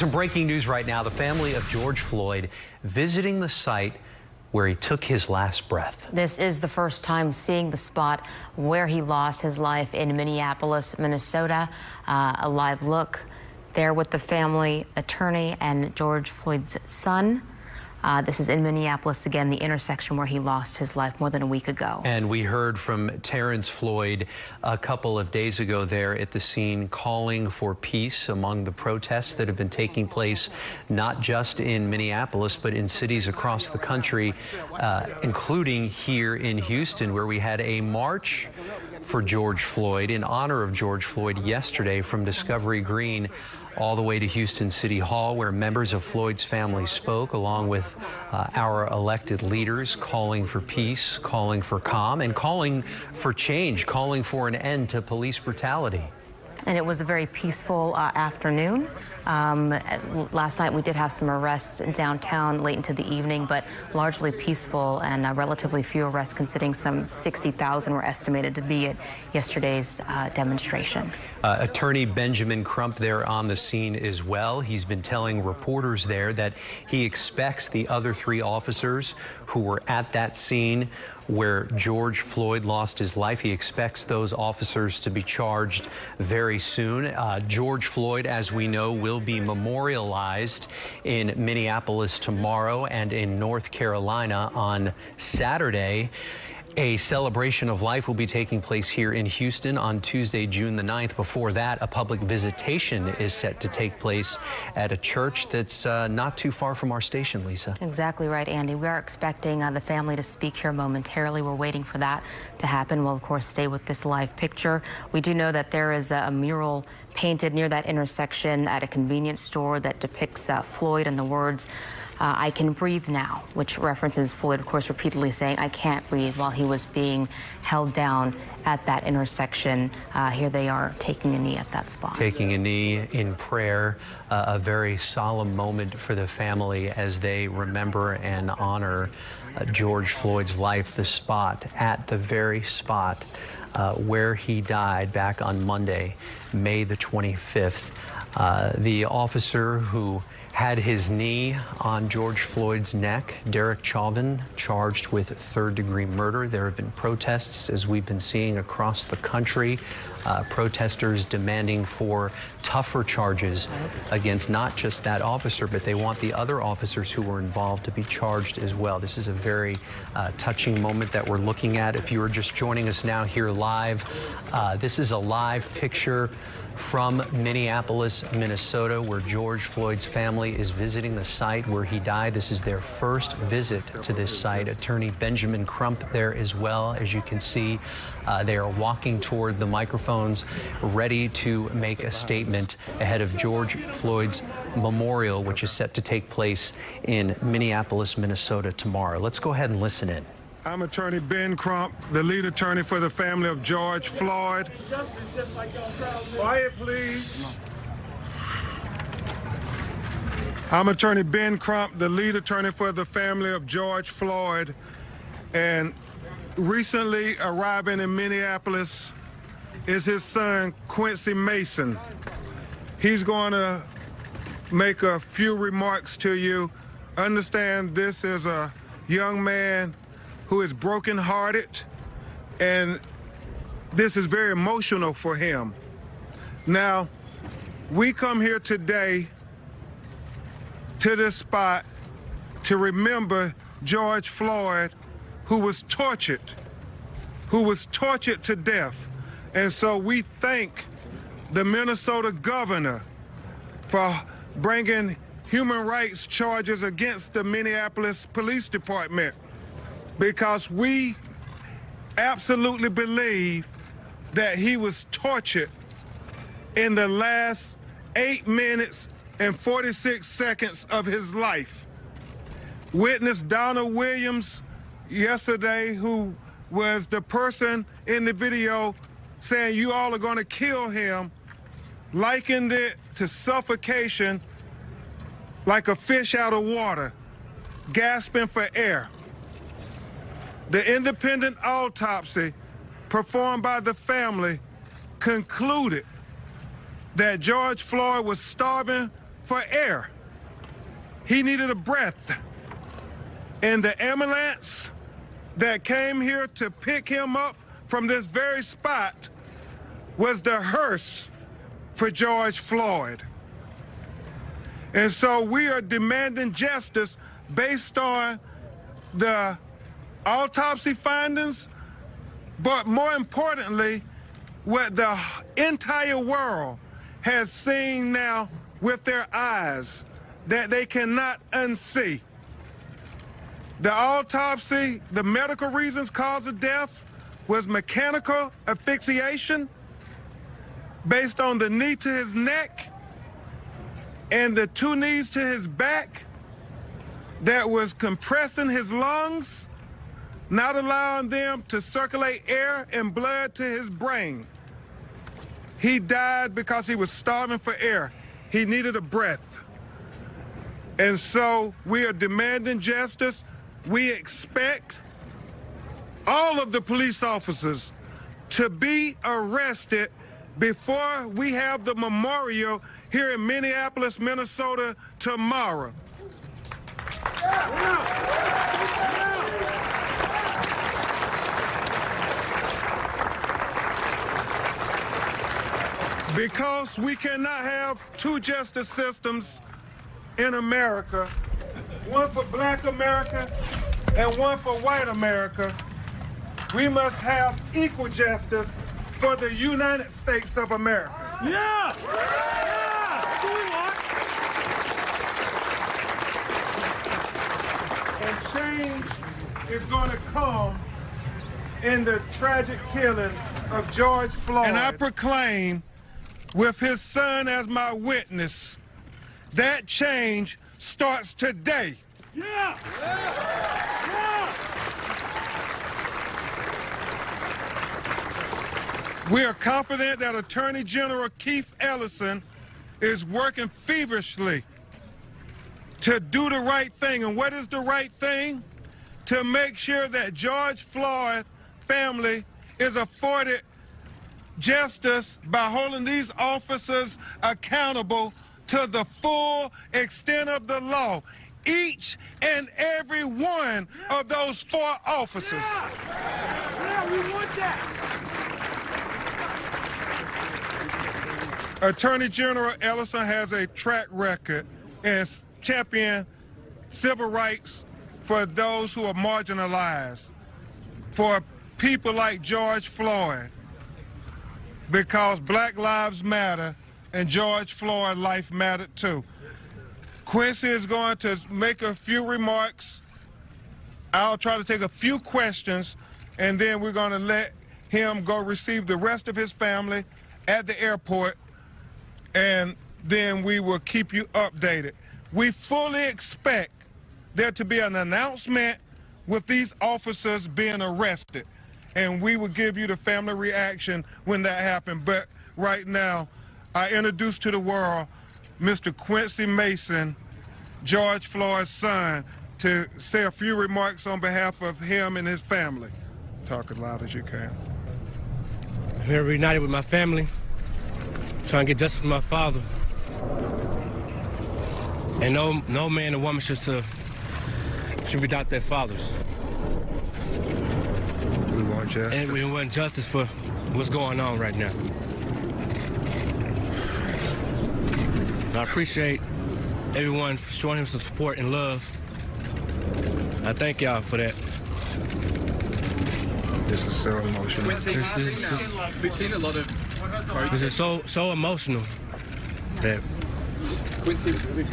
Some breaking news right now. The family of George Floyd visiting the site where he took his last breath. This is the first time seeing the spot where he lost his life in Minneapolis, Minnesota. A live look there with the family attorney and George Floyd's son. This is in Minneapolis, again, the intersection where he lost his life more than a week ago. And we heard from Terrence Floyd a couple of days ago there at the scene, calling for peace among the protests that have been taking place, not just in Minneapolis, but in cities across the country, including here in Houston, where we had a march for George Floyd in honor of George Floyd yesterday from Discovery Green all the way to Houston City Hall, where members of Floyd's family spoke, along with our elected leaders, calling for peace, calling for calm, and calling for change, calling for an end to police brutality. And it was a very peaceful afternoon. Last night we did have some arrests downtown late into the evening, but largely peaceful and relatively few arrests, considering some 60,000 were estimated to be at yesterday's demonstration. Attorney Benjamin Crump there on the scene as well. He's been telling reporters there that he expects the other 3 officers who were at that scene where George Floyd lost his life, he expects those officers to be charged very soon. George Floyd, as we know, will be memorialized in Minneapolis tomorrow and in North Carolina on Saturday. A celebration of life will be taking place here in Houston on Tuesday, June the 9th. Before that, a public visitation is set to take place at a church that's not too far from our station, Lisa. Exactly right, Andy. We are expecting the family to speak here momentarily. We're waiting for that to happen. We'll, of course, stay with this live picture. We do know that there is a mural painted near that intersection at a convenience store that depicts Floyd and the words, "I can breathe now," which references Floyd, of course, repeatedly saying, "I can't breathe," while he was being held down at that intersection. Here they are taking a knee at that spot. Taking a knee in prayer, a very solemn moment for the family as they remember and honor George Floyd's life, the spot, at the very spot where he died back on Monday, May the 25th. The officer who had his knee on George Floyd's neck, Derek Chauvin, charged with 3rd-degree murder. There have been protests, as we've been seeing across the country, protesters demanding for tougher charges against not just that officer, but they want the other officers who were involved to be charged as well. This is a very touching moment that we're looking at. If you are just joining us now here live, this is a live picture from Minneapolis, Minnesota, where George Floyd's family is visiting the site where he died. This is their first visit to this site. Attorney Benjamin Crump there as well. As you can see, they are walking toward the microphones, ready to make a statement ahead of George Floyd's memorial, which is set to take place in Minneapolis, Minnesota tomorrow. Let's go ahead and listen in. I'm Attorney Ben Crump, the lead attorney for the family of George Floyd. Quiet, please. I'm Attorney Ben Crump, the lead attorney for the family of George Floyd. And recently arriving in Minneapolis is his son, Quincy Mason. He's going to make a few remarks to you. Understand this is a young man who is brokenhearted, and this is very emotional for him. Now, we come here today to this spot to remember George Floyd, who was tortured to death. And so we thank the Minnesota governor for bringing human rights charges against the Minneapolis Police Department, because we absolutely believe that he was tortured in the last 8 minutes and 46 seconds of his life. Witness Donna Williams yesterday, who was the person in the video saying you all are going to kill him, likened it to suffocation, like a fish out of water, gasping for air. The independent autopsy performed by the family concluded that George Floyd was starving for air. He needed a breath. And the ambulance that came here to pick him up from this very spot was the hearse for George Floyd. And so we are demanding justice based on the autopsy findings, but more importantly, what the entire world has seen now with their eyes that they cannot unsee. The autopsy, the medical reasons cause of death was mechanical asphyxiation based on the knee to his neck and the two knees to his back that was compressing his lungs, not allowing them to circulate air and blood to his brain. He died because he was starving for air. He needed a breath. And so we are demanding justice. We expect all of the police officers to be arrested before we have the memorial here in Minneapolis, Minnesota tomorrow. Because we cannot have two justice systems in America, one for black America and one for white America. We must have equal justice for the United States of America. Yeah! And change is going to come in the tragic killing of George Floyd. And I proclaim, with his son as my witness, that change starts today. Yeah! We are confident that Attorney General Keith Ellison is working feverishly to do the right thing. And what is the right thing? To make sure that George Floyd family is afforded justice by holding these officers accountable to the full extent of the law. Each and every one of those 4 officers. Yeah, we want that. Attorney General Ellison has a track record in championing civil rights for those who are marginalized, for people like George Floyd, because Black Lives Matter and George Floyd life mattered too. Quincy is going to make a few remarks. I'll try to take a few questions, and then we're going to let him go receive the rest of his family at the airport, and then we will keep you updated. We fully expect there to be an announcement with these officers being arrested, and we will give you the family reaction when that happens. But right now, I introduce to the world Mr. Quincy Mason, George Floyd's son, to say a few remarks on behalf of him and his family. Talk as loud as you can. I'm here reunited with my family, trying to get justice for my father. And no man or woman should be without their fathers. We want justice. And we want justice for what's going on right now. And I appreciate everyone for showing him some support and love. I thank y'all for that. This is so emotional. We've seen a lot of protests. This is so emotional that Quincy, we've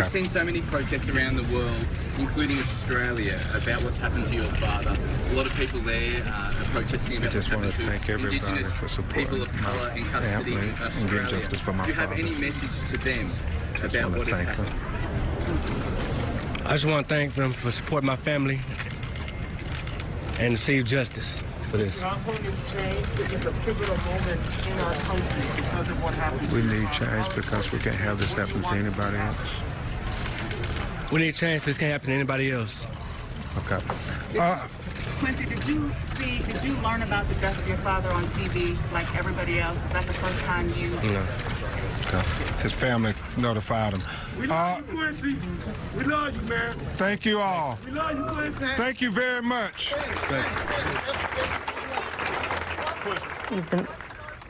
seen so many protests around the world, including Australia, about what's happened to your father. A lot of people there are protesting about what's happened to Indigenous people of colour in custody in Australia. Do you have any message to them about what has happened? I just want to thank them for supporting my family and receive justice for this. We need change because we can't have this happen to anybody else. We need change. This can't happen to anybody else. Okay. Quincy, did you learn about the death of your father on TV like everybody else? Is that the first time you? No. Okay. His family notified him. We love you, Quincy. We love you, man. Thank you all. We love you, Quincy. Thank you very much.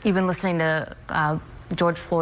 You've been listening to George Floyd.